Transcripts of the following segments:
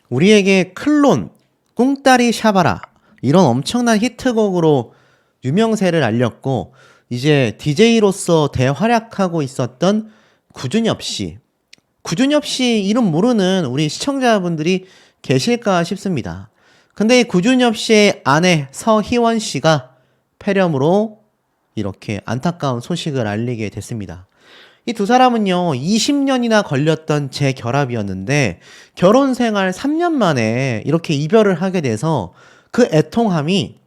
우리에게 클론, 꿍따리 샤바라 이런 엄청난 히트곡으로 유명세를 알렸고 이제 DJ로서 대활약하고 있었던 구준엽 씨. 구준엽 씨 이름 모르는 우리 시청자분들이 계실까 싶습니다. 근데 이 구준엽 씨의 아내 서희원 씨가 폐렴으로 이렇게 안타까운 소식을 알리게 됐습니다. 이 두 사람은요, 20년이나 걸렸던 재결합이었는데, 결혼 생활 3년 만에 이렇게 이별을 하게 돼서 그 애통함이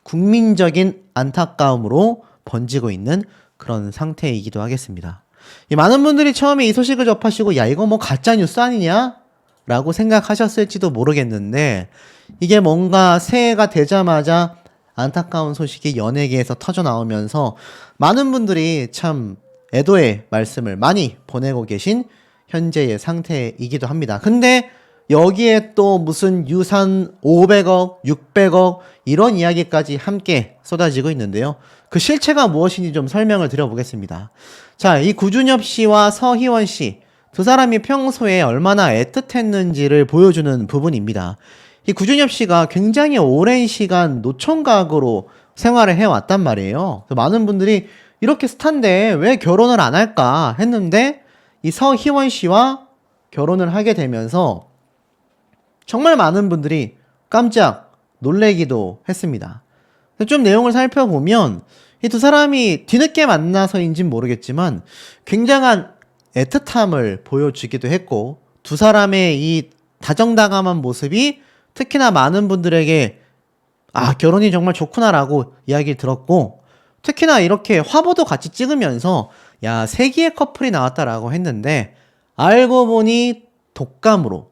국민적인 안타까움으로 번지고 있는 그런 상태이기도 하겠습니다. 이 많은 분들이 처음에 이 소식을 접하시고, 야, 이거 뭐 가짜뉴스 아니냐? 라고 생각하셨을지도 모르겠는데, 이게 뭔가 새해가 되자마자 안타까운 소식이 연예계에서 터져 나오면서 많은 분들이 참 애도의 말씀을 많이 보내고 계신 현재의 상태이기도 합니다. 근데 여기에 또 무슨 유산 500억, 600억 이런 이야기까지 함께 쏟아지고 있는데요. 그 실체가 무엇인지 좀 설명을 드려보겠습니다. 자, 이 구준엽 씨와 서희원 씨 두 사람이 평소에 얼마나 애틋했는지를 보여주는 부분입니다. 이 구준엽 씨가 굉장히 오랜 시간 노총각으로 생활을 해왔단 말이에요. 많은 분들이 이렇게 스타인데 왜 결혼을 안 할까 했는데 이 서희원 씨와 결혼을 하게 되면서 정말 많은 분들이 깜짝 놀래기도 했습니다. 좀 내용을 살펴보면 이 두 사람이 뒤늦게 만나서인진 모르겠지만 굉장한 애틋함을 보여주기도 했고 두 사람의 이 다정다감한 모습이 특히나 많은 분들에게 아, 결혼이 정말 좋구나라고 이야기를 들었고 특히나 이렇게 화보도 같이 찍으면서 야, 세기의 커플이 나왔다라고 했는데 알고 보니 독감으로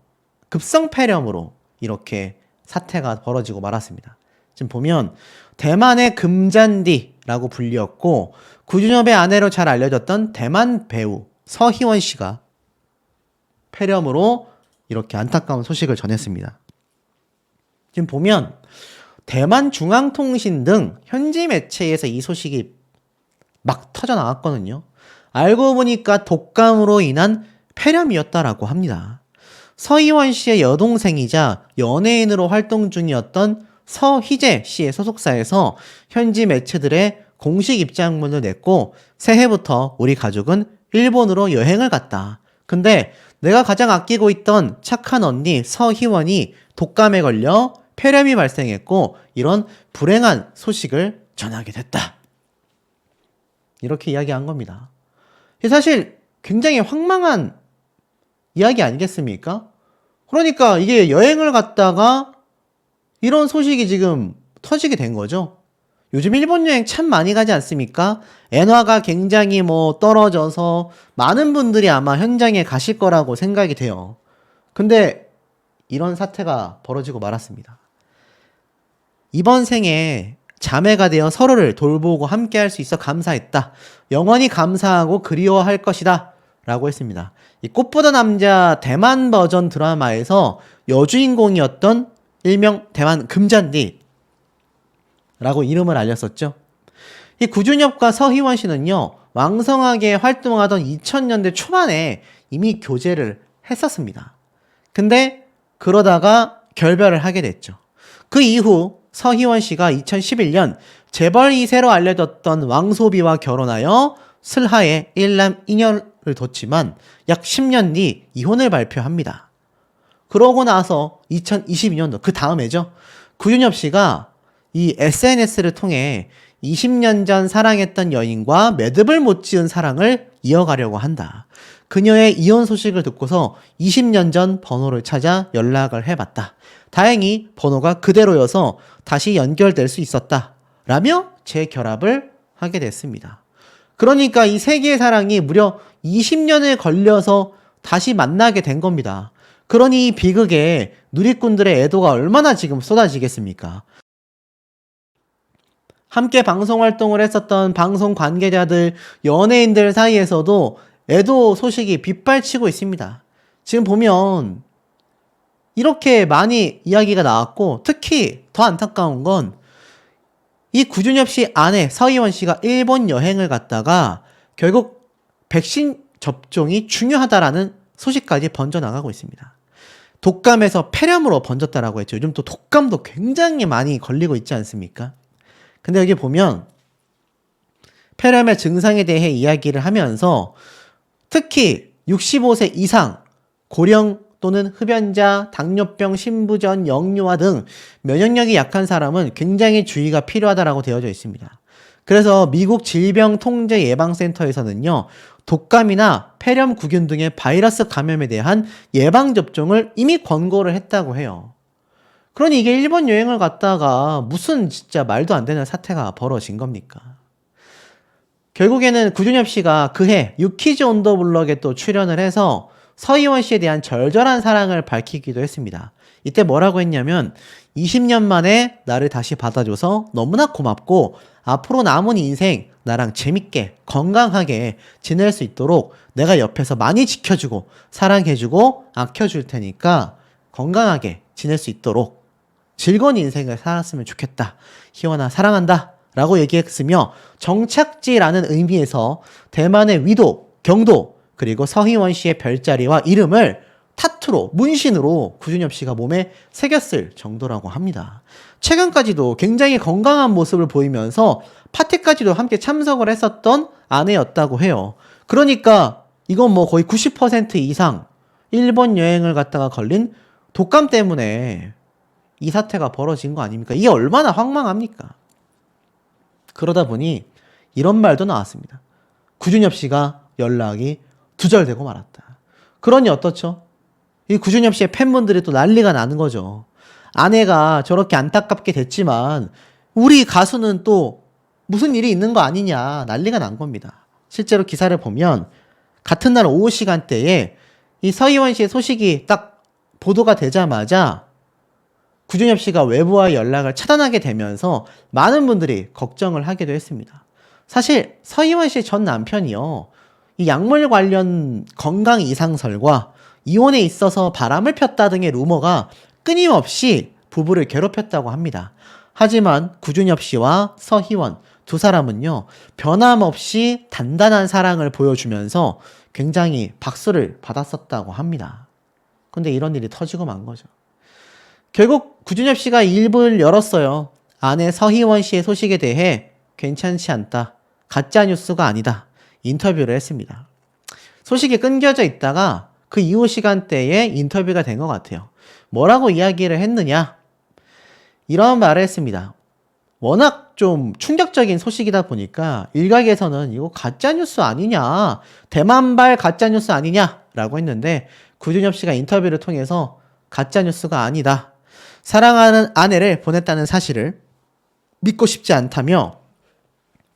급성폐렴으로 이렇게 사태가 벌어지고 말았습니다. 지금 보면 대만의 금잔디라고 불리었고 구준엽의 아내로 잘 알려졌던 대만 배우 서희원 씨가 폐렴으로 이렇게 안타까운 소식을 전했습니다. 지금 보면 대만 중앙통신 등 현지 매체에서 이 소식이 막 터져 나왔거든요. 알고 보니까 독감으로 인한 폐렴이었다라고 합니다. 서희원 씨의 여동생이자 연예인으로 활동 중이었던 서희재 씨의 소속사에서 현지 매체들의 공식 입장문을 냈고 새해부터 우리 가족은 일본으로 여행을 갔다. 근데 내가 가장 아끼고 있던 착한 언니 서희원이 독감에 걸려 폐렴이 발생했고 이런 불행한 소식을 전하게 됐다. 이렇게 이야기한 겁니다. 사실 굉장히 황망한 이야기 아니겠습니까? 그러니까 이게 여행을 갔다가 이런 소식이 지금 터지게 된 거죠. 요즘 일본 여행 참 많이 가지 않습니까? 엔화가 굉장히 떨어져서 많은 분들이 아마 현장에 가실 거라고 생각이 돼요. 근데 이런 사태가 벌어지고 말았습니다. 이번 생에 자매가 되어 서로를 돌보고 함께 할 수 있어 감사했다. 영원히 감사하고 그리워할 것이다. 라고 했습니다. 이 꽃보다 남자 대만 버전 드라마에서 여주인공이었던 일명 대만 금잔디 라고 이름을 알렸었죠. 이 구준엽과 서희원 씨는요, 왕성하게 활동하던 2000년대 초반에 이미 교제를 했었습니다. 근데 그러다가 결별을 하게 됐죠. 그 이후 서희원 씨가 2011년 재벌 2세로 알려졌던 왕소비와 결혼하여 슬하에 일남 2년을 뒀지만 약 10년 뒤 이혼을 발표합니다. 그러고 나서 2022년도 그 다음에죠. 구준엽 씨가 이 SNS를 통해 20년 전 사랑했던 여인과 매듭을 못 지은 사랑을 이어가려고 한다. 그녀의 이혼 소식을 듣고서 20년 전 번호를 찾아 연락을 해봤다. 다행히 번호가 그대로여서 다시 연결될 수 있었다. 라며 재결합을 하게 됐습니다. 그러니까 이 세 개의 사랑이 무려 20년을 걸려서 다시 만나게 된 겁니다. 그러니 이 비극에 누리꾼들의 애도가 얼마나 지금 쏟아지겠습니까? 함께 방송 활동을 했었던 방송 관계자들, 연예인들 사이에서도 애도 소식이 빗발치고 있습니다. 지금 보면 이렇게 많이 이야기가 나왔고 특히 더 안타까운 건 이 구준엽 씨 아내 서희원 씨가 일본 여행을 갔다가 결국 백신 접종이 중요하다라는 소식까지 번져나가고 있습니다. 독감에서 폐렴으로 번졌다라고 했죠. 요즘 또 독감도 굉장히 많이 걸리고 있지 않습니까? 근데 여기 보면 폐렴의 증상에 대해 이야기를 하면서 특히 65세 이상 고령 또는 흡연자, 당뇨병, 신부전, 영유아 등 면역력이 약한 사람은 굉장히 주의가 필요하다라고 되어져 있습니다. 그래서 미국 질병통제예방센터에서는요, 독감이나 폐렴구균 등의 바이러스 감염에 대한 예방접종을 이미 권고를 했다고 해요. 그러니 이게 일본 여행을 갔다가 무슨 진짜 말도 안 되는 사태가 벌어진 겁니까? 결국에는 구준엽 씨가 그해 유키즈 온 더 블럭에 또 출연을 해서 서희원 씨에 대한 절절한 사랑을 밝히기도 했습니다. 이때 뭐라고 했냐면 20년 만에 나를 다시 받아줘서 너무나 고맙고 앞으로 남은 인생 나랑 재밌게 건강하게 지낼 수 있도록 내가 옆에서 많이 지켜주고 사랑해주고 아껴줄 테니까 건강하게 지낼 수 있도록 즐거운 인생을 살았으면 좋겠다. 희원아 사랑한다 라고 얘기했으며 정착지라는 의미에서 대만의 위도, 경도 그리고 서희원 씨의 별자리와 이름을 타투로, 문신으로 구준엽 씨가 몸에 새겼을 정도라고 합니다. 최근까지도 굉장히 건강한 모습을 보이면서 파티까지도 함께 참석을 했었던 아내였다고 해요. 그러니까 이건 뭐 거의 90% 이상 일본 여행을 갔다가 걸린 독감 때문에 이 사태가 벌어진 거 아닙니까? 이게 얼마나 황망합니까? 그러다 보니 이런 말도 나왔습니다. 구준엽 씨가 연락이 두절되고 말았다. 그러니 어떻죠? 이 구준엽 씨의 팬분들이 또 난리가 나는 거죠. 아내가 저렇게 안타깝게 됐지만 우리 가수는 또 무슨 일이 있는 거 아니냐 난리가 난 겁니다. 실제로 기사를 보면 같은 날 오후 시간대에 이 서희원 씨의 소식이 딱 보도가 되자마자 구준엽 씨가 외부와의 연락을 차단하게 되면서 많은 분들이 걱정을 하기도 했습니다. 사실 서희원 씨의 전 남편이요, 이 약물 관련 건강 이상설과 이혼에 있어서 바람을 폈다 등의 루머가 끊임없이 부부를 괴롭혔다고 합니다. 하지만 구준엽 씨와 서희원 두 사람은요, 변함없이 단단한 사랑을 보여주면서 굉장히 박수를 받았었다고 합니다. 근데 이런 일이 터지고 만 거죠. 결국 구준엽 씨가 입을 열었어요. 아내 서희원 씨의 소식에 대해 괜찮지 않다, 가짜뉴스가 아니다, 인터뷰를 했습니다. 소식이 끊겨져 있다가 그 이후 시간대에 인터뷰가 된 것 같아요. 뭐라고 이야기를 했느냐? 이런 말을 했습니다. 워낙 좀 충격적인 소식이다 보니까 일각에서는 이거 가짜뉴스 아니냐, 대만발 가짜뉴스 아니냐 라고 했는데 구준엽 씨가 인터뷰를 통해서 가짜뉴스가 아니다, 사랑하는 아내를 보냈다는 사실을 믿고 싶지 않다며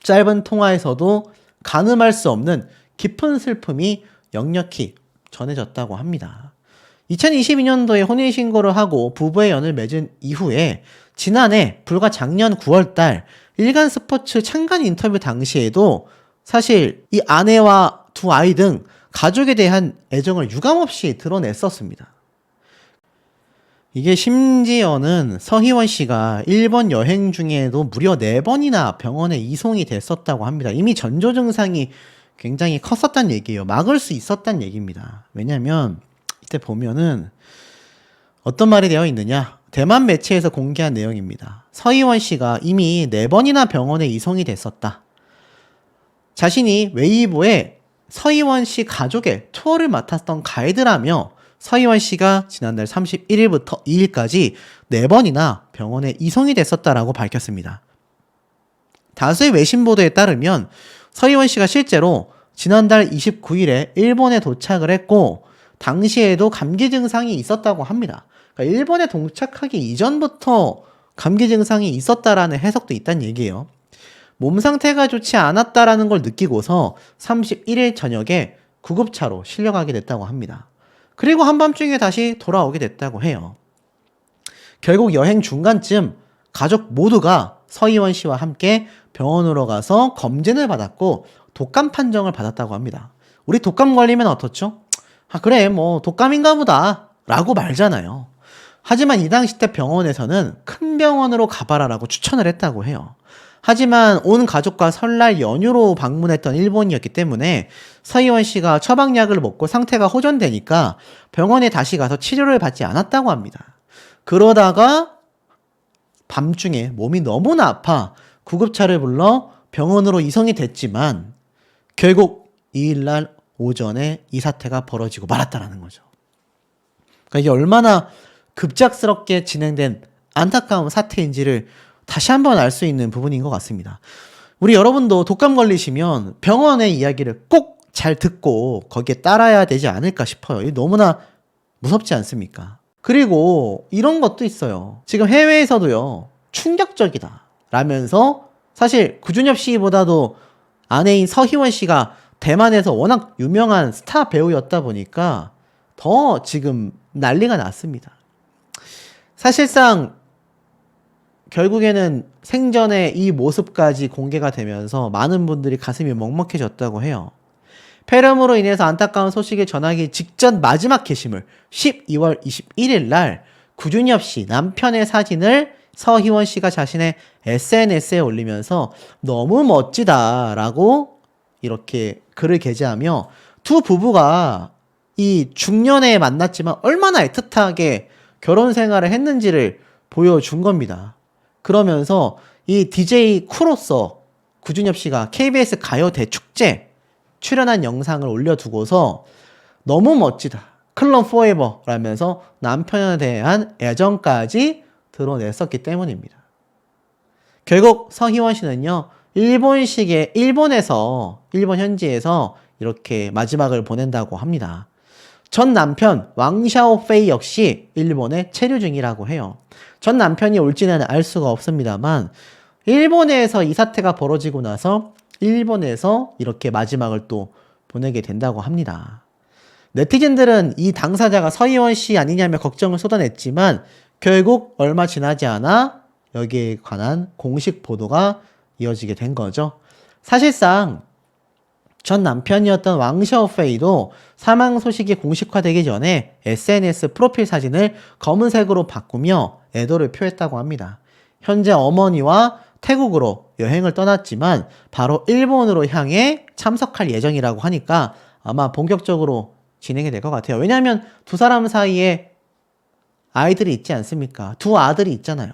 짧은 통화에서도 가늠할 수 없는 깊은 슬픔이 역력히 전해졌다고 합니다. 2022년도에 혼인신고를 하고 부부의 연을 맺은 이후에 지난해 불과 작년 9월달 일간스포츠 창간 인터뷰 당시에도 사실 이 아내와 두 아이 등 가족에 대한 애정을 유감없이 드러냈었습니다. 이게 심지어는 서희원 씨가 일본 여행 중에도 무려 4번이나 병원에 이송이 됐었다고 합니다. 이미 전조 증상이 굉장히 컸었단 얘기예요. 막을 수 있었단 얘기입니다. 왜냐면 이때 보면은 어떤 말이 되어 있느냐, 대만 매체에서 공개한 내용입니다. 서희원 씨가 이미 4번이나 병원에 이송이 됐었다. 자신이 웨이보에 서희원 씨 가족의 투어를 맡았던 가이드라며 서희원 씨가 지난달 31일부터 2일까지 4번이나 병원에 이송이 됐었다라고 밝혔습니다. 다수의 외신 보도에 따르면 서희원 씨가 실제로 지난달 29일에 일본에 도착을 했고 당시에도 감기 증상이 있었다고 합니다. 그러니까 일본에 도착하기 이전부터 감기 증상이 있었다라는 해석도 있다는 얘기예요. 몸 상태가 좋지 않았다라는 걸 느끼고서 31일 저녁에 구급차로 실려가게 됐다고 합니다. 그리고 한밤중에 다시 돌아오게 됐다고 해요. 결국 여행 중간쯤 가족 모두가 서희원 씨와 함께 병원으로 가서 검진을 받았고 독감 판정을 받았다고 합니다. 우리 독감 걸리면 어떻죠? 아, 그래, 뭐 독감인가 보다 라고 말잖아요. 하지만 이 당시 때 병원에서는 큰 병원으로 가봐라라고 추천을 했다고 해요. 하지만 온 가족과 설날 연휴로 방문했던 일본이었기 때문에 서희원 씨가 처방약을 먹고 상태가 호전되니까 병원에 다시 가서 치료를 받지 않았다고 합니다. 그러다가 밤중에 몸이 너무나 아파 구급차를 불러 병원으로 이송이 됐지만 결국 2일날 오전에 이 사태가 벌어지고 말았다라는 거죠. 그러니까 이게 얼마나 급작스럽게 진행된 안타까운 사태인지를 다시 한번 알 수 있는 부분인 것 같습니다. 우리 여러분도 독감 걸리시면 병원의 이야기를 꼭 잘 듣고 거기에 따라야 되지 않을까 싶어요. 이게 너무나 무섭지 않습니까? 그리고 이런 것도 있어요. 지금 해외에서도요, 충격적이다 라면서 사실 구준엽 씨보다도 아내인 서희원 씨가 대만에서 워낙 유명한 스타 배우였다 보니까 더 지금 난리가 났습니다. 사실상 결국에는 생전에 이 모습까지 공개가 되면서 많은 분들이 가슴이 먹먹해졌다고 해요. 폐렴으로 인해서 안타까운 소식을 전하기 직전 마지막 게시물 12월 21일 날 구준엽 씨 남편의 사진을 서희원 씨가 자신의 SNS에 올리면서 너무 멋지다라고 이렇게 글을 게재하며 두 부부가 이 중년에 만났지만 얼마나 애틋하게 결혼 생활을 했는지를 보여준 겁니다. 그러면서 이 DJ 쿠로서 구준엽 씨가 KBS 가요 대축제 출연한 영상을 올려두고서 너무 멋지다, 클럽 포에버 라면서 남편에 대한 애정까지 드러냈었기 때문입니다. 결국 서희원 씨는요, 일본 현지에서 이렇게 마지막을 보낸다고 합니다. 전 남편 왕샤오페이 역시 일본에 체류 중이라고 해요. 전 남편이 올지는 알 수가 없습니다만 일본에서 이 사태가 벌어지고 나서 일본에서 이렇게 마지막을 또 보내게 된다고 합니다. 네티즌들은 이 당사자가 서희원 씨 아니냐며 걱정을 쏟아냈지만 결국 얼마 지나지 않아 여기에 관한 공식 보도가 이어지게 된 거죠. 사실상 전 남편이었던 왕샤오페이도 사망 소식이 공식화되기 전에 SNS 프로필 사진을 검은색으로 바꾸며 애도를 표했다고 합니다. 현재 어머니와 태국으로 여행을 떠났지만 바로 일본으로 향해 참석할 예정이라고 하니까 아마 본격적으로 진행이 될 것 같아요. 왜냐하면 두 사람 사이에 아이들이 있지 않습니까? 두 아들이 있잖아요.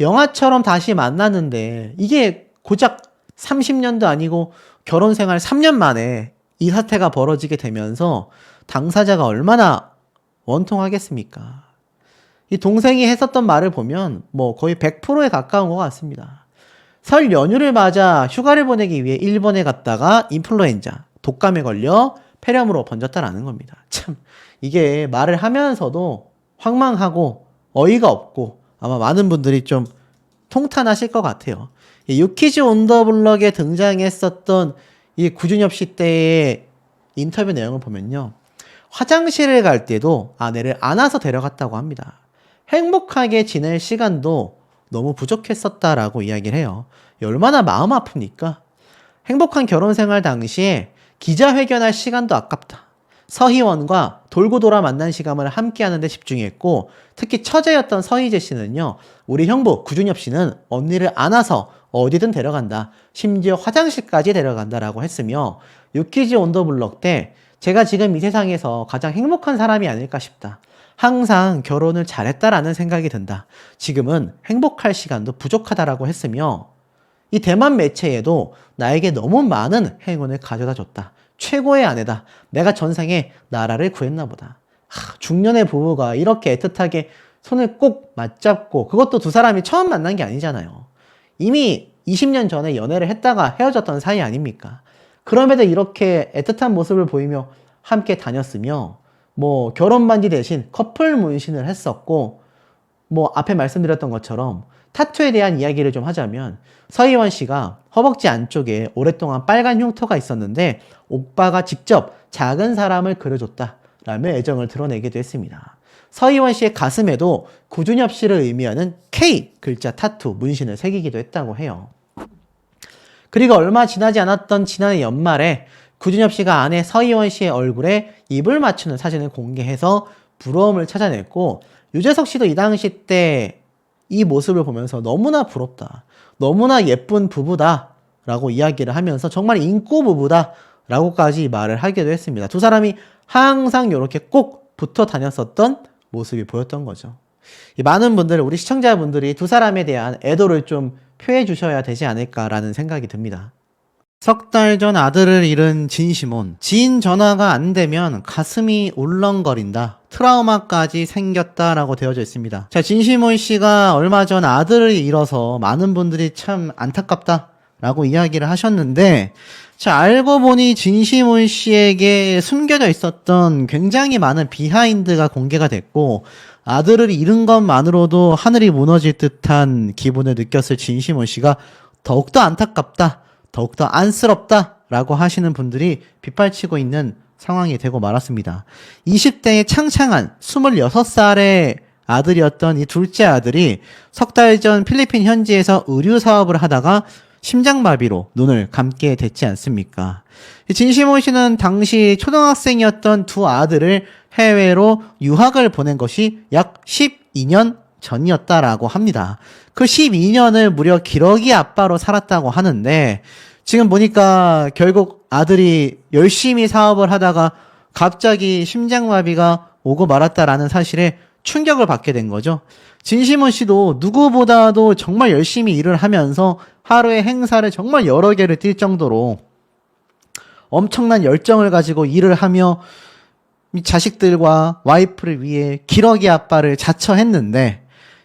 영화처럼 다시 만났는데 이게 고작 30년도 아니고 결혼 생활 3년 만에 이 사태가 벌어지게 되면서 당사자가 얼마나 원통하겠습니까? 이 동생이 했었던 말을 보면 뭐 거의 100%에 가까운 것 같습니다. 설 연휴를 맞아 휴가를 보내기 위해 일본에 갔다가 인플루엔자, 독감에 걸려 폐렴으로 번졌다라는 겁니다. 참 이게 말을 하면서도 황망하고 어이가 없고 아마 많은 분들이 좀 통탄하실 것 같아요. 유키즈 온 더 블럭에 등장했었던 이 구준엽 씨 때의 인터뷰 내용을 보면요, 화장실을 갈 때도 아내를 안아서 데려갔다고 합니다. 행복하게 지낼 시간도 너무 부족했었다라고 이야기를 해요. 얼마나 마음 아픕니까? 행복한 결혼 생활 당시에 기자회견할 시간도 아깝다. 서희원과 돌고 돌아 만난 시간을 함께 하는 데 집중했고, 특히 처제였던 서희재 씨는요, 우리 형부 구준엽 씨는 언니를 안아서 어디든 데려간다. 심지어 화장실까지 데려간다라고 했으며, 유키즈 온 더 블럭 때 제가 지금 이 세상에서 가장 행복한 사람이 아닐까 싶다. 항상 결혼을 잘했다라는 생각이 든다. 지금은 행복할 시간도 부족하다라고 했으며, 이 대만 매체에도 나에게 너무 많은 행운을 가져다 줬다. 최고의 아내다. 내가 전생에 나라를 구했나 보다. 중년의 부부가 이렇게 애틋하게 손을 꼭 맞잡고, 그것도 두 사람이 처음 만난 게 아니잖아요. 이미 20년 전에 연애를 했다가 헤어졌던 사이 아닙니까? 그럼에도 이렇게 애틋한 모습을 보이며 함께 다녔으며, 뭐 결혼 반지 대신 커플 문신을 했었고, 뭐 앞에 말씀드렸던 것처럼 타투에 대한 이야기를 좀 하자면, 서희원 씨가 허벅지 안쪽에 오랫동안 빨간 흉터가 있었는데 오빠가 직접 작은 사람을 그려줬다 라며 애정을 드러내기도 했습니다. 서희원 씨의 가슴에도 구준엽 씨를 의미하는 K 글자 타투 문신을 새기기도 했다고 해요. 그리고 얼마 지나지 않았던 지난해 연말에 구준엽 씨가 아내 서희원 씨의 얼굴에 입을 맞추는 사진을 공개해서 부러움을 찾아냈고, 유재석 씨도 이 당시 때 이 모습을 보면서 너무나 부럽다. 너무나 예쁜 부부다. 라고 이야기를 하면서 정말 인고 부부다. 라고까지 말을 하기도 했습니다. 두 사람이 항상 이렇게 꼭 붙어 다녔었던 모습이 보였던 거죠. 많은 분들, 우리 시청자분들이 두 사람에 대한 애도를 좀 표해 주셔야 되지 않을까라는 생각이 듭니다. 석 달 전 아들을 잃은 진시몬. 지인 전화가 안 되면 가슴이 울렁거린다. 트라우마까지 생겼다라고 되어져 있습니다. 자, 진시몬 씨가 얼마 전 아들을 잃어서 많은 분들이 참 안타깝다라고 이야기를 하셨는데, 자, 알고 보니 진시몬 씨에게 숨겨져 있었던 굉장히 많은 비하인드가 공개가 됐고, 아들을 잃은 것만으로도 하늘이 무너질 듯한 기분을 느꼈을 진시몬 씨가 더욱더 안타깝다. 더욱더 안쓰럽다라고 하시는 분들이 빗발치고 있는 상황이 되고 말았습니다. 20대의 창창한 26살의 아들이었던 이 둘째 아들이 석 달 전 필리핀 현지에서 의류 사업을 하다가 심장마비로 눈을 감게 됐지 않습니까? 진시몬 씨는 당시 초등학생이었던 두 아들을 해외로 유학을 보낸 것이 약 12년 전이었다라고 합니다. 그 12년을 무려 기러기 아빠로 살았다고 하는데, 지금 보니까 결국 아들이 열심히 사업을 하다가 갑자기 심장마비가 오고 말았다라는 사실에 충격을 받게 된 거죠. 진시몬 씨도 누구보다도 정말 열심히 일을 하면서 하루에 행사를 정말 여러 개를 뛸 정도로 엄청난 열정을 가지고 일을 하며 자식들과 와이프를 위해 기러기 아빠를 자처했는데,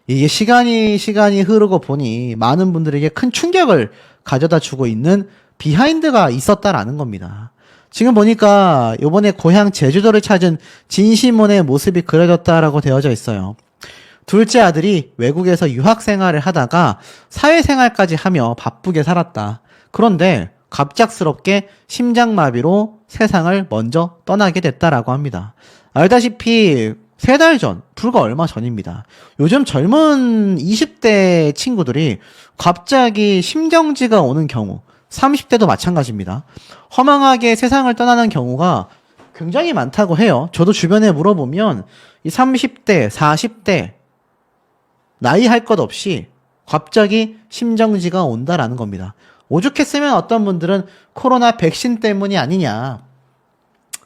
이게 시간이 흐르고 보니 많은 분들에게 큰 충격을 가져다 주고 있는 비하인드가 있었다라는 겁니다. 지금 보니까 이번에 고향 제주도를 찾은 진시몬의 모습이 그려졌다라고 되어져 있어요. 둘째 아들이 외국에서 유학 생활을 하다가 사회생활까지 하며 바쁘게 살았다. 그런데 갑작스럽게 심장마비로 세상을 먼저 떠나게 됐다라고 합니다. 알다시피 3달 전, 불과 얼마 전입니다. 요즘 젊은 20대 친구들이 갑자기 심정지가 오는 경우, 30대도 마찬가지입니다. 허망하게 세상을 떠나는 경우가 굉장히 많다고 해요. 저도 주변에 물어보면 이 30대, 40대 나이 할 것 없이 갑자기 심정지가 온다라는 겁니다. 오죽했으면 어떤 분들은 코로나 백신 때문이 아니냐,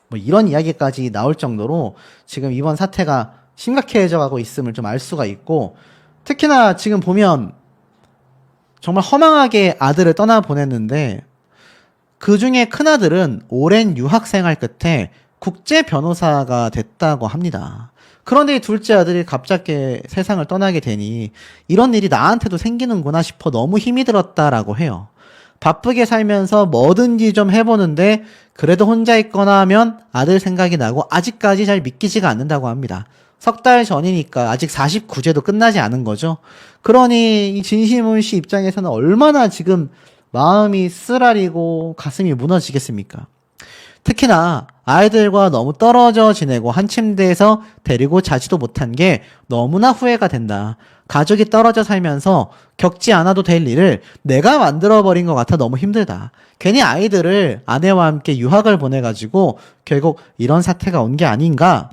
뭐 이런 이야기까지 나올 정도로 지금 이번 사태가 심각해져 가고 있음을 좀 알 수가 있고, 특히나 지금 보면 정말 허망하게 아들을 떠나보냈는데 그 중에 큰아들은 오랜 유학생활 끝에 국제 변호사가 됐다고 합니다. 그런데 이 둘째 아들이 갑자기 세상을 떠나게 되니 이런 일이 나한테도 생기는구나 싶어 너무 힘이 들었다라고 해요. 바쁘게 살면서 뭐든지 좀 해보는데 그래도 혼자 있거나 하면 아들 생각이 나고 아직까지 잘 믿기지가 않는다고 합니다. 석 달 전이니까 아직 49제도 끝나지 않은 거죠. 그러니 이 진시몬 씨 입장에서는 얼마나 지금 마음이 쓰라리고 가슴이 무너지겠습니까? 특히나 아이들과 너무 떨어져 지내고 한 침대에서 데리고 자지도 못한 게 너무나 후회가 된다. 가족이 떨어져 살면서 겪지 않아도 될 일을 내가 만들어버린 것 같아 너무 힘들다. 괜히 아이들을 아내와 함께 유학을 보내가지고 결국 이런 사태가 온 게 아닌가,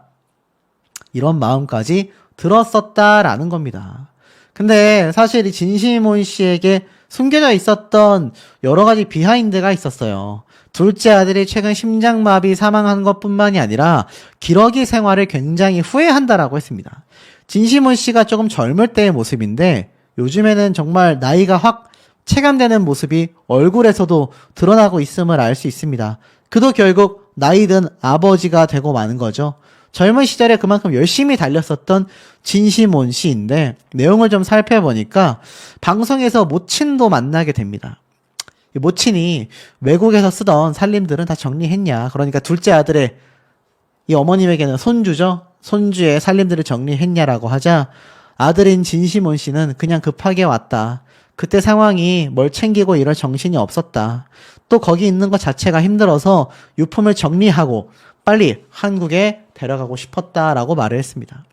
이런 마음까지 들었었다라는 겁니다. 근데 사실 이 진시몬 씨에게 숨겨져 있었던 여러 가지 비하인드가 있었어요. 둘째 아들이 최근 심장마비 사망한 것뿐만이 아니라 기러기 생활을 굉장히 후회한다라고 했습니다. 진시몬 씨가 조금 젊을 때의 모습인데 요즘에는 정말 나이가 확 체감되는 모습이 얼굴에서도 드러나고 있음을 알 수 있습니다. 그도 결국 나이 든 아버지가 되고 마는 거죠. 젊은 시절에 그만큼 열심히 달렸었던 진시몬 씨인데 내용을 좀 살펴보니까 방송에서 모친도 만나게 됩니다. 모친이 외국에서 쓰던 살림들은 다 정리했냐, 그러니까 둘째 아들의 이 어머님에게는 손주죠. 손주의 살림들을 정리했냐라고 하자 아들인 진시몬 씨는 그냥 급하게 왔다. 그때 상황이 뭘 챙기고 이럴 정신이 없었다. 또 거기 있는 것 자체가 힘들어서 유품을 정리하고 빨리 한국에 데려가고 싶었다라고 말을 했습니다.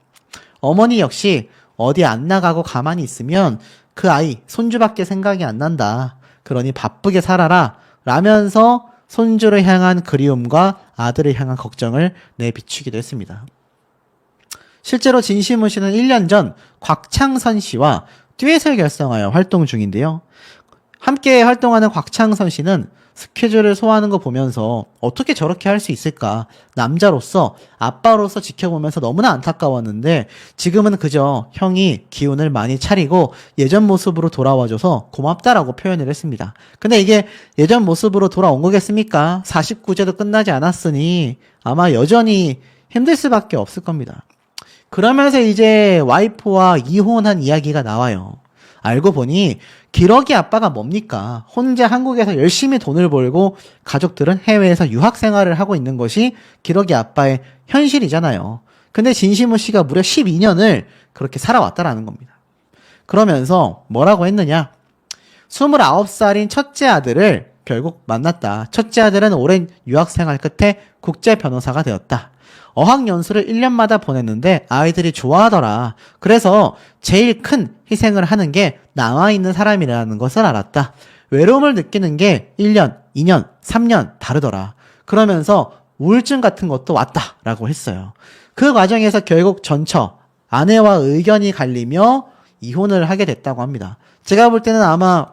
어머니 역시 어디 안 나가고 가만히 있으면 그 아이, 손주밖에 생각이 안 난다. 그러니 바쁘게 살아라 라면서 손주를 향한 그리움과 아들을 향한 걱정을 내비추기도 했습니다. 실제로 진시몬 씨는 1년 전 곽창선 씨와 듀엣을 결성하여 활동 중인데요. 함께 활동하는 곽창선 씨는 스케줄을 소화하는 거 보면서 어떻게 저렇게 할 수 있을까? 남자로서, 아빠로서 지켜보면서 너무나 안타까웠는데 지금은 그저 형이 기운을 많이 차리고 예전 모습으로 돌아와줘서 고맙다라고 표현을 했습니다. 근데 이게 예전 모습으로 돌아온 거겠습니까? 49제도 끝나지 않았으니 아마 여전히 힘들 수밖에 없을 겁니다. 그러면서 이제 와이프와 이혼한 이야기가 나와요. 알고 보니 기러기 아빠가 뭡니까? 혼자 한국에서 열심히 돈을 벌고 가족들은 해외에서 유학 생활을 하고 있는 것이 기러기 아빠의 현실이잖아요. 근데 진시문 씨가 무려 12년을 그렇게 살아왔다라는 겁니다. 그러면서 뭐라고 했느냐? 29살인 첫째 아들을 결국 만났다. 첫째 아들은 오랜 유학 생활 끝에 국제 변호사가 되었다. 어학연수를 1년마다 보냈는데 아이들이 좋아하더라. 그래서 제일 큰 희생을 하는 게 남아있는 사람이라는 것을 알았다. 외로움을 느끼는 게 1년, 2년, 3년 다르더라. 그러면서 우울증 같은 것도 왔다라고 했어요. 그 과정에서 결국 전처, 아내와 의견이 갈리며 이혼을 하게 됐다고 합니다. 제가 볼 때는 아마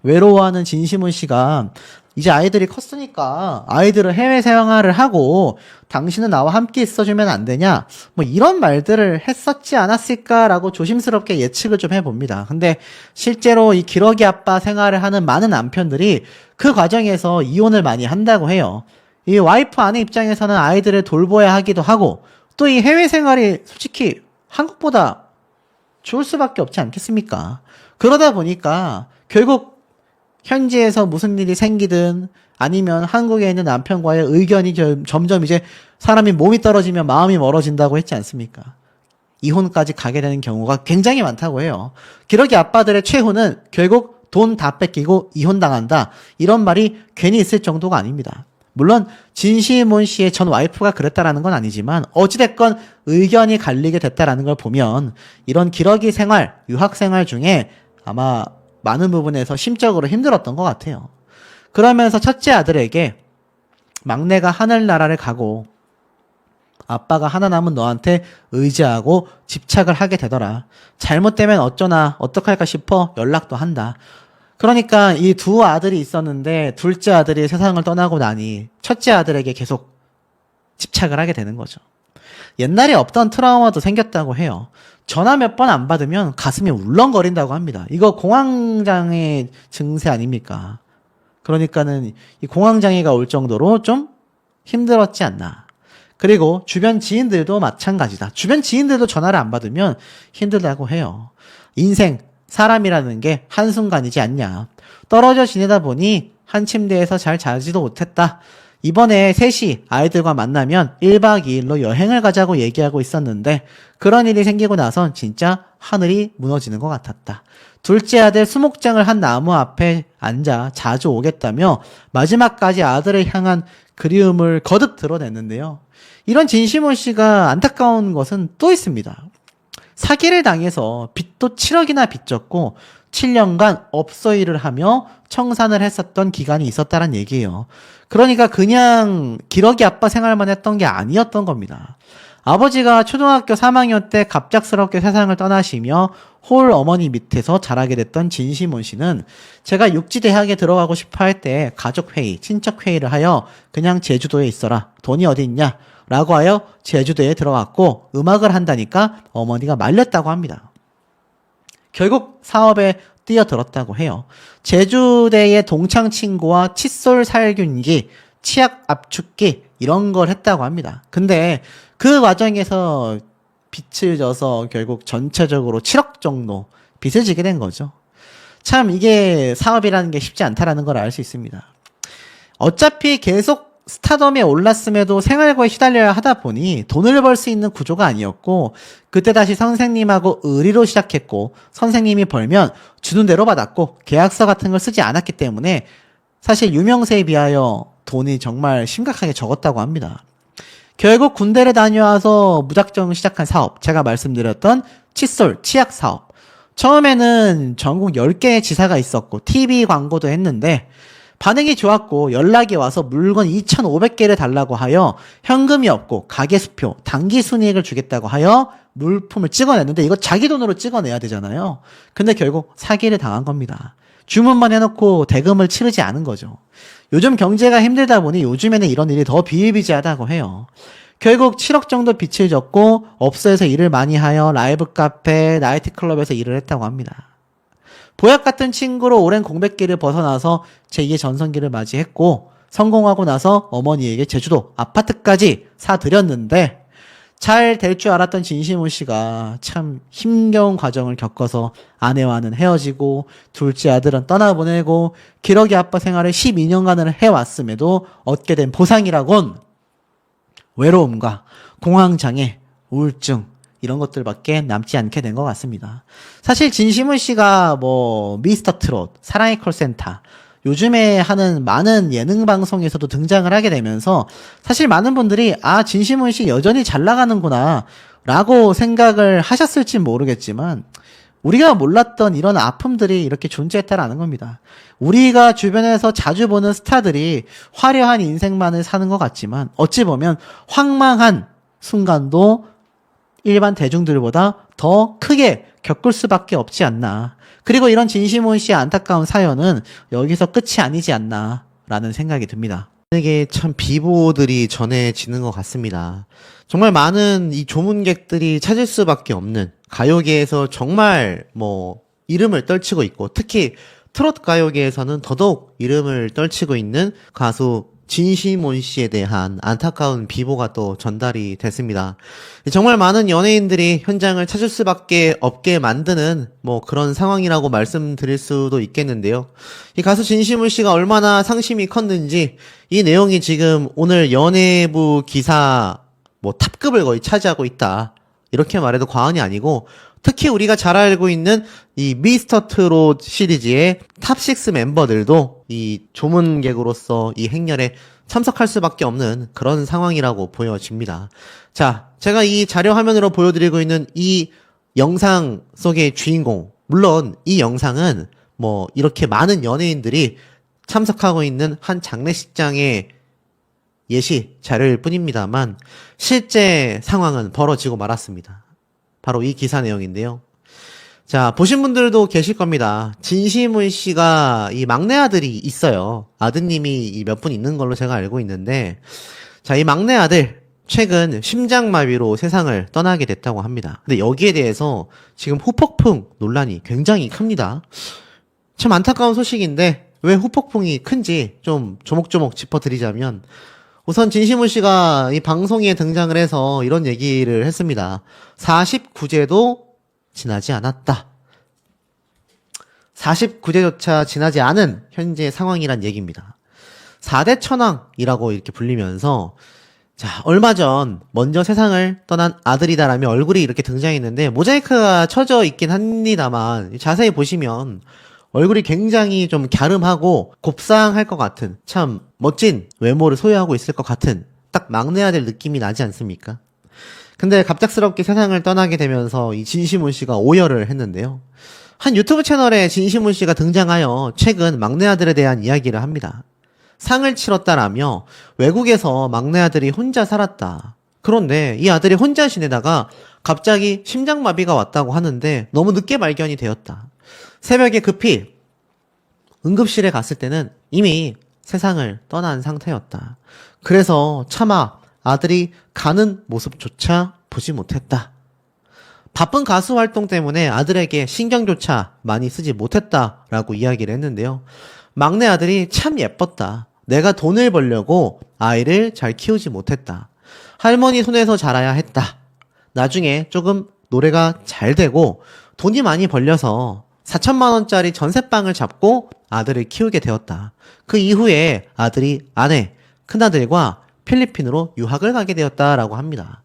외로워하는 진시문 씨가 이제 아이들이 컸으니까 아이들은 해외 생활을 하고 당신은 나와 함께 있어주면 안 되냐? 뭐 이런 말들을 했었지 않았을까라고 조심스럽게 예측을 좀 해봅니다. 근데 실제로 이 기러기 아빠 생활을 하는 많은 남편들이 그 과정에서 이혼을 많이 한다고 해요. 이 와이프 아내 입장에서는 아이들을 돌봐야 하기도 하고 또 이 해외 생활이 솔직히 한국보다 좋을 수밖에 없지 않겠습니까? 그러다 보니까 결국 현지에서 무슨 일이 생기든 아니면 한국에 있는 남편과의 의견이 점점 이제 사람이 몸이 떨어지면 마음이 멀어진다고 했지 않습니까? 이혼까지 가게 되는 경우가 굉장히 많다고 해요. 기러기 아빠들의 최후는 결국 돈 다 뺏기고 이혼당한다. 이런 말이 괜히 있을 정도가 아닙니다. 물론 진시문 씨의 전 와이프가 그랬다라는 건 아니지만 어찌됐건 의견이 갈리게 됐다라는 걸 보면 이런 기러기 생활, 유학 생활 중에 아마 많은 부분에서 심적으로 힘들었던 것 같아요. 그러면서 첫째 아들에게 막내가 하늘나라를 가고 아빠가 하나 남은 너한테 의지하고 집착을 하게 되더라. 잘못되면 어쩌나 어떡할까 싶어 연락도 한다. 그러니까 이 두 아들이 있었는데 둘째 아들이 세상을 떠나고 나니 첫째 아들에게 계속 집착을 하게 되는 거죠. 옛날에 없던 트라우마도 생겼다고 해요. 전화 몇 번 안 받으면 가슴이 울렁거린다고 합니다. 이거 공황장애 증세 아닙니까? 그러니까는 이 공황장애가 올 정도로 좀 힘들었지 않나. 그리고 주변 지인들도 마찬가지다. 주변 지인들도 전화를 안 받으면 힘들다고 해요. 인생, 사람이라는 게 한순간이지 않냐. 떨어져 지내다 보니 한 침대에서 잘 자지도 못했다. 이번에 셋이 아이들과 만나면 1박 2일로 여행을 가자고 얘기하고 있었는데 그런 일이 생기고 나선 진짜 하늘이 무너지는 것 같았다. 둘째 아들 수목장을 한 나무 앞에 앉아 자주 오겠다며 마지막까지 아들을 향한 그리움을 거듭 드러냈는데요. 이런 진시몬 씨가 안타까운 것은 또 있습니다. 사기를 당해서 빚도 7억이나 빚졌고 7년간 업소일을 하며 청산을 했었던 기간이 있었다는 얘기예요. 그러니까 그냥 기러기 아빠 생활만 했던 게 아니었던 겁니다. 아버지가 초등학교 3학년 때 갑작스럽게 세상을 떠나시며 홀 어머니 밑에서 자라게 됐던 진시몬 씨는 제가 육지대학에 들어가고 싶어 할 때 가족회의, 친척회의를 하여 그냥 제주도에 있어라. 돈이 어디 있냐? 라고 하여 제주도에 들어갔고 음악을 한다니까 어머니가 말렸다고 합니다. 결국 사업에 뛰어들었다고 해요. 제주대의 동창 친구와 칫솔 살균기, 치약 압축기 이런 걸 했다고 합니다. 근데 그 과정에서 빚을 져서 결국 전체적으로 7억 정도 빚을 지게 된 거죠. 참 이게 사업이라는 게 쉽지 않다라는 걸 알 수 있습니다. 어차피 계속 스타덤에 올랐음에도 생활고에 시달려야 하다 보니 돈을 벌 수 있는 구조가 아니었고 그때 다시 선생님하고 의리로 시작했고 선생님이 벌면 주는 대로 받았고 계약서 같은 걸 쓰지 않았기 때문에 사실 유명세에 비하여 돈이 정말 심각하게 적었다고 합니다. 결국 군대를 다녀와서 무작정 시작한 사업, 제가 말씀드렸던 칫솔, 치약 사업. 처음에는 전국 10개의 지사가 있었고 TV 광고도 했는데 반응이 좋았고 연락이 와서 물건 2,500개를 달라고 하여 현금이 없고 가계수표, 당기순이익을 주겠다고 하여 물품을 찍어냈는데 이거 자기 돈으로 찍어내야 되잖아요. 근데 결국 사기를 당한 겁니다. 주문만 해놓고 대금을 치르지 않은 거죠. 요즘 경제가 힘들다 보니 요즘에는 이런 일이 더 비일비재하다고 해요. 결국 7억 정도 빚을 졌고 업소에서 일을 많이 하여 라이브 카페, 나이트클럽에서 일을 했다고 합니다. 보약 같은 친구로 오랜 공백기를 벗어나서 제2의 전성기를 맞이했고 성공하고 나서 어머니에게 제주도 아파트까지 사드렸는데 잘 될 줄 알았던 진시문 씨가 참 힘겨운 과정을 겪어서 아내와는 헤어지고 둘째 아들은 떠나보내고 기러기 아빠 생활을 12년간을 해왔음에도 얻게 된 보상이라곤 외로움과 공황장애, 우울증 이런 것들밖에 남지 않게 된 것 같습니다. 사실 진시문 씨가 뭐 미스터 트롯, 사랑의 콜센터 요즘에 하는 많은 예능 방송에서도 등장을 하게 되면서 사실 많은 분들이 아 진시문 씨 여전히 잘 나가는구나 라고 생각을 하셨을지 모르겠지만 우리가 몰랐던 이런 아픔들이 이렇게 존재했다라는 겁니다. 우리가 주변에서 자주 보는 스타들이 화려한 인생만을 사는 것 같지만 어찌 보면 황망한 순간도 일반 대중들보다 더 크게 겪을 수밖에 없지 않나. 그리고 이런 진시몬 씨의 안타까운 사연은 여기서 끝이 아니지 않나 라는 생각이 듭니다. 에게 참 비보들이 전해지는 것 같습니다. 정말 많은 이 조문객들이 찾을 수밖에 없는 가요계에서 정말 이름을 떨치고 있고 특히 트로트 가요계에서는 더더욱 이름을 떨치고 있는 가수 진시몬 씨에 대한 안타까운 비보가 또 전달이 됐습니다. 정말 많은 연예인들이 현장을 찾을 수밖에 없게 만드는 그런 상황이라고 말씀드릴 수도 있겠는데요. 이 가수 진시몬 씨가 얼마나 상심이 컸는지 이 내용이 지금 오늘 연예부 기사 탑급을 거의 차지하고 있다. 이렇게 말해도 과언이 아니고 특히 우리가 잘 알고 있는 이 미스터 트롯 시리즈의 탑6 멤버들도 이 조문객으로서 이 행렬에 참석할 수밖에 없는 그런 상황이라고 보여집니다. 자, 제가 이 자료 화면으로 보여드리고 있는 이 영상 속의 주인공, 물론 이 영상은 이렇게 많은 연예인들이 참석하고 있는 한 장례식장의 예시 자료일 뿐입니다만 실제 상황은 벌어지고 말았습니다. 바로 이 기사 내용인데요. 자, 보신 분들도 계실 겁니다. 진시문 씨가 이 막내 아들이 있어요. 아드님이 몇 분 있는 걸로 제가 알고 있는데, 자, 이 막내 아들, 최근 심장마비로 세상을 떠나게 됐다고 합니다. 근데 여기에 대해서 지금 후폭풍 논란이 굉장히 큽니다. 참 안타까운 소식인데, 왜 후폭풍이 큰지 좀 조목조목 짚어드리자면, 우선 진시문 씨가 이 방송에 등장을 해서 이런 얘기를 했습니다. 49제도 지나지 않았다. 49제조차 지나지 않은 현재 상황이란 얘기입니다. 4대 천왕이라고 이렇게 불리면서 자, 얼마 전 먼저 세상을 떠난 아들이다라며 얼굴이 이렇게 등장했는데 모자이크가 쳐져 있긴 합니다만 자세히 보시면 얼굴이 굉장히 좀 갸름하고 곱상할 것 같은 참 멋진 외모를 소유하고 있을 것 같은 딱 막내 아들 느낌이 나지 않습니까? 근데 갑작스럽게 세상을 떠나게 되면서 이 진시문 씨가 오열을 했는데요. 한 유튜브 채널에 진시문 씨가 등장하여 최근 막내 아들에 대한 이야기를 합니다. 상을 치렀다라며 외국에서 막내 아들이 혼자 살았다. 그런데 이 아들이 혼자 지내다가 갑자기 심장마비가 왔다고 하는데 너무 늦게 발견이 되었다. 새벽에 급히 응급실에 갔을 때는 이미 세상을 떠난 상태였다. 그래서 차마 아들이 가는 모습조차 보지 못했다. 바쁜 가수 활동 때문에 아들에게 신경조차 많이 쓰지 못했다라고 이야기를 했는데요. 막내 아들이 참 예뻤다. 내가 돈을 벌려고 아이를 잘 키우지 못했다. 할머니 손에서 자라야 했다. 나중에 조금 노래가 잘 되고 돈이 많이 벌려서 4천만 원짜리 전셋방을 잡고 아들을 키우게 되었다. 그 이후에 아들이 아내, 큰아들과 필리핀으로 유학을 가게 되었다라고 합니다.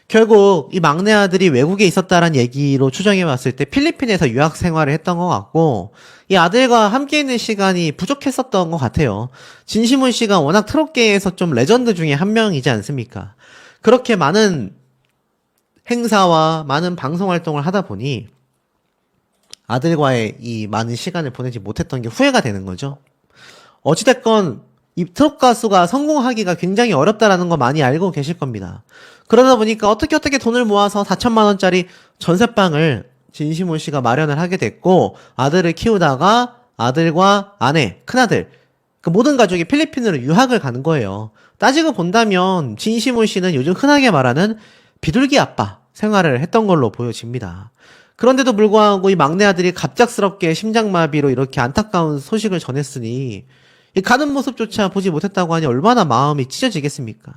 결국 이 막내 아들이 외국에 있었다라는 얘기로 추정해 봤을 때 필리핀에서 유학 생활을 했던 것 같고 이 아들과 함께 있는 시간이 부족했었던 것 같아요. 진시문 씨가 워낙 트롯계에서 좀 레전드 중에 한 명이지 않습니까? 그렇게 많은 행사와 많은 방송 활동을 하다 보니 아들과의 이 많은 시간을 보내지 못했던 게 후회가 되는 거죠. 어찌됐건 이 트롯 가수가 성공하기가 굉장히 어렵다라는 거 많이 알고 계실 겁니다. 그러다 보니까 어떻게 돈을 모아서 4천만 원짜리 전세방을 진시몬 씨가 마련을 하게 됐고, 아들을 키우다가 아들과 아내, 큰아들, 그 모든 가족이 필리핀으로 유학을 가는 거예요. 따지고 본다면 진시몬 씨는 요즘 흔하게 말하는 비둘기 아빠 생활을 했던 걸로 보여집니다. 그런데도 불구하고 이 막내 아들이 갑작스럽게 심장마비로 이렇게 안타까운 소식을 전했으니 이 가는 모습조차 보지 못했다고 하니 얼마나 마음이 찢어지겠습니까?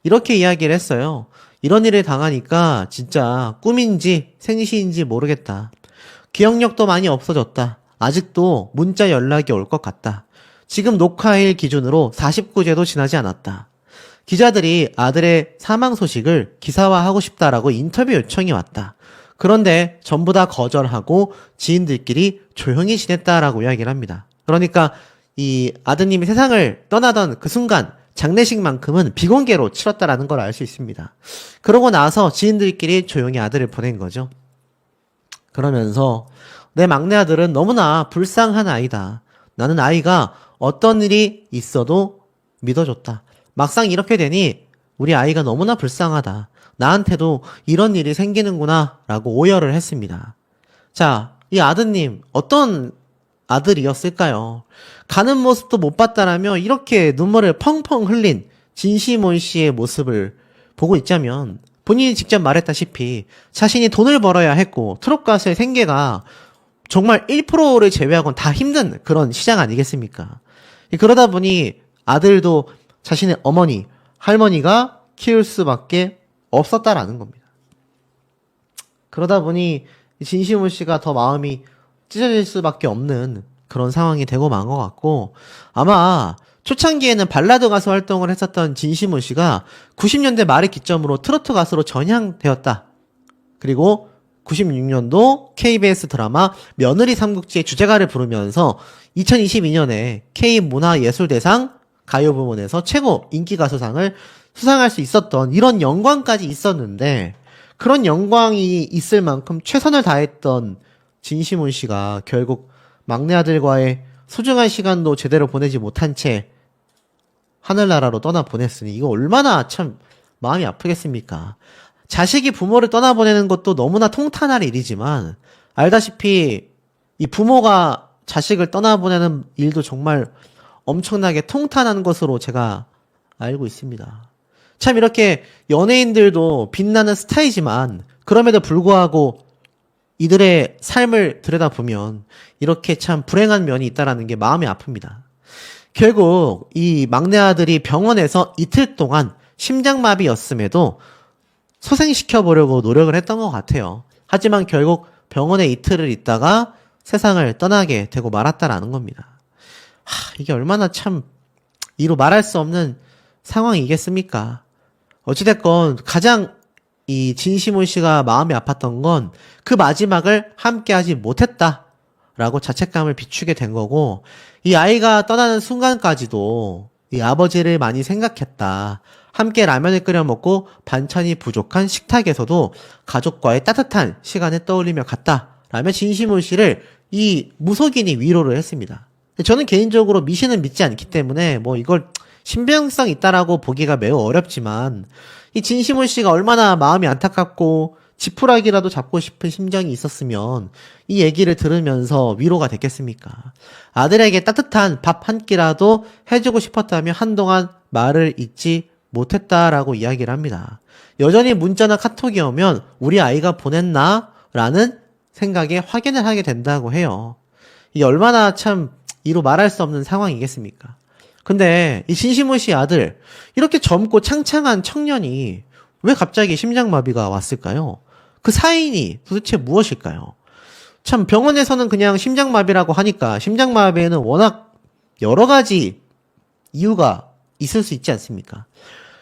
이렇게 이야기를 했어요. 이런 일을 당하니까 진짜 꿈인지 생시인지 모르겠다. 기억력도 많이 없어졌다. 아직도 문자 연락이 올 것 같다. 지금 녹화일 기준으로 49제도 지나지 않았다. 기자들이 아들의 사망 소식을 기사화하고 싶다라고 인터뷰 요청이 왔다. 그런데 전부 다 거절하고 지인들끼리 조용히 지냈다라고 이야기를 합니다. 그러니까 이 아드님이 세상을 떠나던 그 순간 장례식만큼은 비공개로 치렀다라는 걸 알 수 있습니다. 그러고 나서 지인들끼리 조용히 아들을 보낸 거죠. 그러면서 내 막내 아들은 너무나 불쌍한 아이다. 나는 아이가 어떤 일이 있어도 믿어줬다. 막상 이렇게 되니 우리 아이가 너무나 불쌍하다. 나한테도 이런 일이 생기는구나 라고 오열을 했습니다. 자, 이 아드님 어떤 아들이었을까요? 가는 모습도 못 봤다라며 이렇게 눈물을 펑펑 흘린 진시몬 씨의 모습을 보고 있자면 본인이 직접 말했다시피 자신이 돈을 벌어야 했고 트롯 가수의 생계가 정말 1%를 제외하고는 다 힘든 그런 시장 아니겠습니까? 그러다 보니 아들도 자신의 어머니, 할머니가 키울 수밖에 없었다라는 겁니다. 그러다 보니 진시몬 씨가 더 마음이 찢어질 수밖에 없는 그런 상황이 되고 만 것 같고, 아마 초창기에는 발라드 가수 활동을 했었던 진시몬 씨가 90년대 말을 기점으로 트로트 가수로 전향되었다. 그리고 96년도 KBS 드라마 며느리 삼국지의 주제가를 부르면서 2022년에 K문화예술대상 가요 부문에서 최고 인기가수상을 수상할 수 있었던 이런 영광까지 있었는데, 그런 영광이 있을 만큼 최선을 다했던 진시몬 씨가 결국 막내 아들과의 소중한 시간도 제대로 보내지 못한 채 하늘나라로 떠나보냈으니 이거 얼마나 참 마음이 아프겠습니까? 자식이 부모를 떠나보내는 것도 너무나 통탄할 일이지만, 알다시피 이 부모가 자식을 떠나보내는 일도 정말 엄청나게 통탄한 것으로 제가 알고 있습니다. 참 이렇게 연예인들도 빛나는 스타이지만 그럼에도 불구하고 이들의 삶을 들여다보면 이렇게 참 불행한 면이 있다라는 게 마음이 아픕니다. 결국 이 막내 아들이 병원에서 이틀 동안 심장마비였음에도 소생시켜보려고 노력을 했던 것 같아요. 하지만 결국 병원에 이틀을 있다가 세상을 떠나게 되고 말았다라는 겁니다. 이게 얼마나 참 이루 말할 수 없는 상황이겠습니까? 어찌됐건 가장 이 진시몬 씨가 마음이 아팠던 건 그 마지막을 함께하지 못했다라고 자책감을 비추게 된 거고, 이 아이가 떠나는 순간까지도 이 아버지를 많이 생각했다. 함께 라면을 끓여 먹고 반찬이 부족한 식탁에서도 가족과의 따뜻한 시간을 떠올리며 갔다. 라며 진시몬 씨를 이 무속인이 위로를 했습니다. 저는 개인적으로 미신은 믿지 않기 때문에 뭐 이걸 신빙성 있다라고 보기가 매우 어렵지만, 이 진시몬 씨가 얼마나 마음이 안타깝고 지푸라기라도 잡고 싶은 심정이 있었으면 이 얘기를 들으면서 위로가 됐겠습니까? 아들에게 따뜻한 밥 한 끼라도 해주고 싶었다며 한동안 말을 잇지 못했다라고 이야기를 합니다. 여전히 문자나 카톡이 오면 우리 아이가 보냈나? 라는 생각에 확인을 하게 된다고 해요. 이게 얼마나 참 이루 말할 수 없는 상황이겠습니까? 근데 이 진시몬 씨 아들, 이렇게 젊고 창창한 청년이 왜 갑자기 심장마비가 왔을까요? 그 사인이 도대체 무엇일까요? 참 병원에서는 그냥 심장마비라고 하니까 심장마비에는 워낙 여러 가지 이유가 있을 수 있지 않습니까?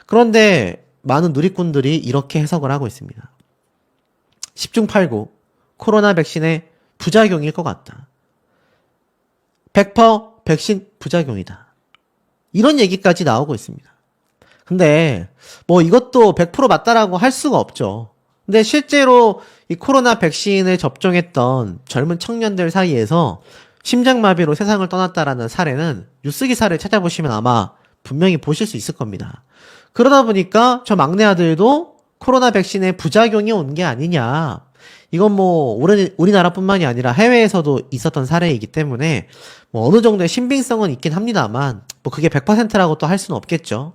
그런데 많은 누리꾼들이 이렇게 해석을 하고 있습니다. 10중 8구 코로나 백신의 부작용일 것 같다. 100% 백신 부작용이다. 이런 얘기까지 나오고 있습니다. 근데 뭐 이것도 100% 맞다라고 할 수가 없죠. 근데 실제로 이 코로나 백신을 접종했던 젊은 청년들 사이에서 심장마비로 세상을 떠났다라는 사례는 뉴스 기사를 찾아보시면 아마 분명히 보실 수 있을 겁니다. 그러다 보니까 저 막내 아들도 코로나 백신의 부작용이 온 게 아니냐. 이건 뭐 우리나라뿐만이 아니라 해외에서도 있었던 사례이기 때문에 뭐 어느 정도의 신빙성은 있긴 합니다만 뭐 그게 100%라고 또 할 수는 없겠죠.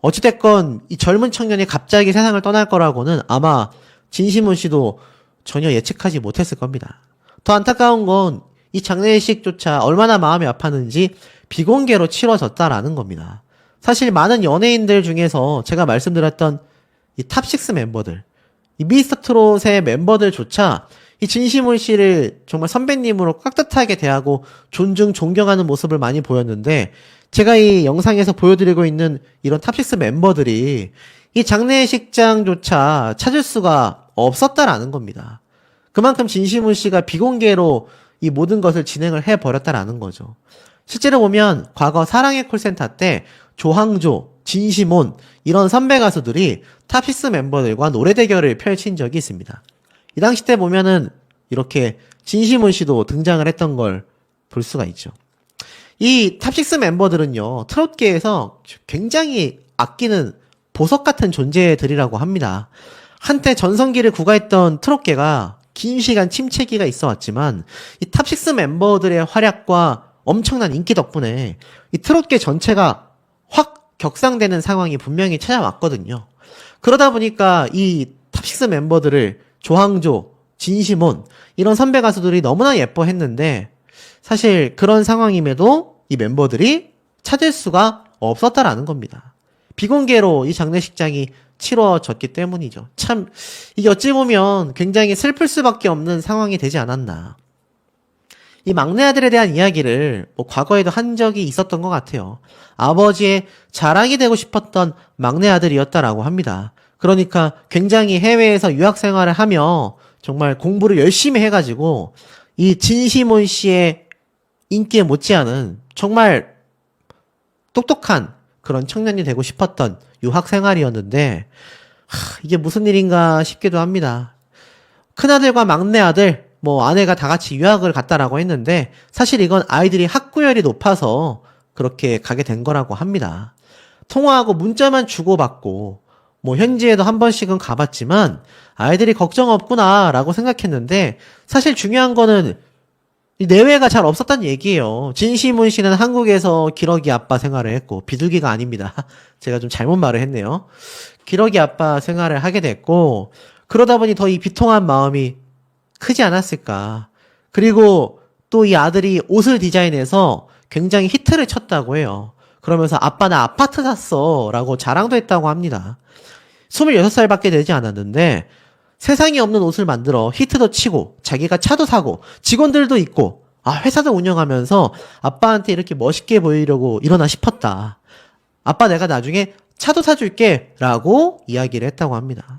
어찌됐건 이 젊은 청년이 갑자기 세상을 떠날 거라고는 아마 진시문 씨도 전혀 예측하지 못했을 겁니다. 더 안타까운 건 이 장례식조차 얼마나 마음이 아팠는지 비공개로 치러졌다라는 겁니다. 사실 많은 연예인들 중에서 제가 말씀드렸던 이 탑6 멤버들, 이 미스터트롯의 멤버들조차 이 진시문 씨를 정말 선배님으로 깍듯하게 대하고 존중하는 모습을 많이 보였는데 제가 이 영상에서 보여드리고 있는 이런 탑6 멤버들이 이 장례식장조차 찾을 수가 없었다라는 겁니다. 그만큼 진시문 씨가 비공개로 이 모든 것을 진행을 해버렸다라는 거죠. 실제로 보면 과거 사랑의 콜센터 때 조항조, 진시몬 이런 선배 가수들이 탑6 멤버들과 노래 대결을 펼친 적이 있습니다. 이 당시 때 보면은 이렇게 진시몬 씨도 등장을 했던 걸 볼 수가 있죠. 이 탑6 멤버들은요, 트롯계에서 굉장히 아끼는 보석 같은 존재들이라고 합니다. 한때 전성기를 구가했던 트롯계가 긴 시간 침체기가 있어 왔지만 이 탑6 멤버들의 활약과 엄청난 인기 덕분에 이 트롯계 전체가 확 격상되는 상황이 분명히 찾아왔거든요. 그러다 보니까 이 탑6 멤버들을 조항조, 진시몬 이런 선배 가수들이 너무나 예뻐했는데 사실 그런 상황임에도 이 멤버들이 찾을 수가 없었다라는 겁니다. 비공개로 이 장례식장이 치러졌기 때문이죠. 참 이게 어찌 보면 굉장히 슬플 수밖에 없는 상황이 되지 않았나. 이 막내 아들에 대한 이야기를 뭐 과거에도 한 적이 있었던 것 같아요. 아버지의 자랑이 되고 싶었던 막내 아들이었다라고 합니다. 그러니까 굉장히 해외에서 유학 생활을 하며 정말 공부를 열심히 해가지고 이 진시몬 씨의 인기에 못지않은 정말 똑똑한 그런 청년이 되고 싶었던 유학 생활이었는데 이게 무슨 일인가 싶기도 합니다. 큰아들과 막내아들 뭐 아내가 다 같이 유학을 갔다라고 했는데 사실 이건 아이들이 학구열이 높아서 그렇게 가게 된 거라고 합니다. 통화하고 문자만 주고받고 뭐 현지에도 한 번씩은 가봤지만 아이들이 걱정 없구나라고 생각했는데 사실 중요한 거는 이 내외가 잘 없었단 얘기예요. 진시문 씨는 한국에서 기러기 아빠 생활을 했고 비둘기가 아닙니다. 제가 좀 잘못 말을 했네요. 기러기 아빠 생활을 하게 됐고 그러다 보니 더 이 비통한 마음이 크지 않았을까. 그리고 또 이 아들이 옷을 디자인해서 굉장히 히트를 쳤다고 해요. 그러면서 아빠 나 아파트 샀어 라고 자랑도 했다고 합니다. 26살밖에 되지 않았는데 세상에 없는 옷을 만들어 히트도 치고 자기가 차도 사고 직원들도 있고 회사도 운영하면서 아빠한테 이렇게 멋있게 보이려고 이러나 싶었다. 아빠 내가 나중에 차도 사줄게 라고 이야기를 했다고 합니다.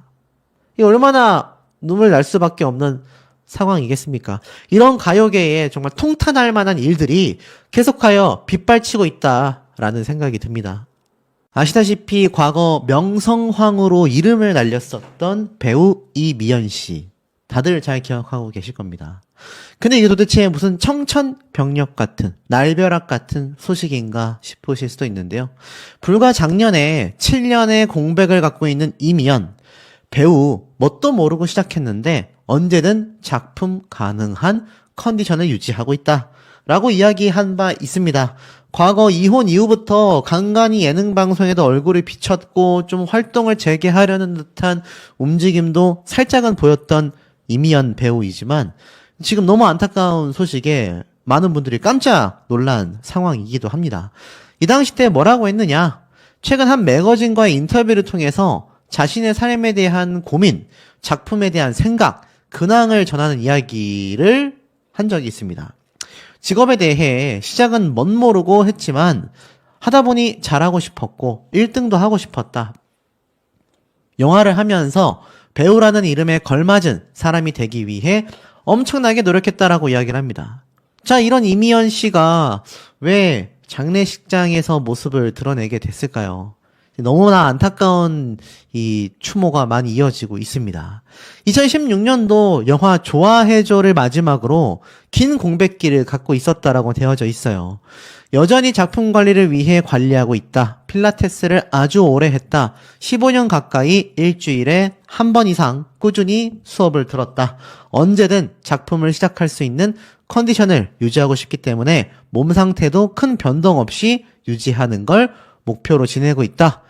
이 얼마나 눈물 날 수밖에 없는 상황이겠습니까? 이런 가요계에 정말 통탄할 만한 일들이 계속하여 빗발치고 있다라는 생각이 듭니다. 아시다시피 과거 명성황후로 이름을 날렸었던 배우 이미연 씨. 다들 잘 기억하고 계실 겁니다. 근데 이게 도대체 무슨 청천벽력 같은, 날벼락 같은 소식인가 싶으실 수도 있는데요. 불과 작년에 7년의 공백을 갖고 있는 이미연. 배우 뭣도 모르고 시작했는데 언제든 작품 가능한 컨디션을 유지하고 있다. 라고 이야기한 바 있습니다. 과거 이혼 이후부터 간간히 예능 방송에도 얼굴을 비쳤고 좀 활동을 재개하려는 듯한 움직임도 살짝은 보였던 이미연 배우이지만 지금 너무 안타까운 소식에 많은 분들이 깜짝 놀란 상황이기도 합니다. 이 당시 때 뭐라고 했느냐? 최근 한 매거진과의 인터뷰를 통해서 자신의 삶에 대한 고민, 작품에 대한 생각, 근황을 전하는 이야기를 한 적이 있습니다. 직업에 대해 시작은 멋모르고 했지만 하다 보니 잘하고 싶었고 1등도 하고 싶었다. 영화를 하면서 배우라는 이름에 걸맞은 사람이 되기 위해 엄청나게 노력했다라고 이야기를 합니다. 자, 이런 이미연 씨가 왜 장례식장에서 모습을 드러내게 됐을까요? 너무나 안타까운 이 추모가 많이 이어지고 있습니다. 2016년도 영화 좋아해줘를 마지막으로 긴 공백기를 갖고 있었다라고 되어져 있어요. 여전히 작품 관리를 위해 관리하고 있다. 필라테스를 아주 오래 했다. 15년 가까이 일주일에 한 번 이상 꾸준히 수업을 들었다. 언제든 작품을 시작할 수 있는 컨디션을 유지하고 싶기 때문에 몸 상태도 큰 변동 없이 유지하는 걸 목표로 지내고 있다.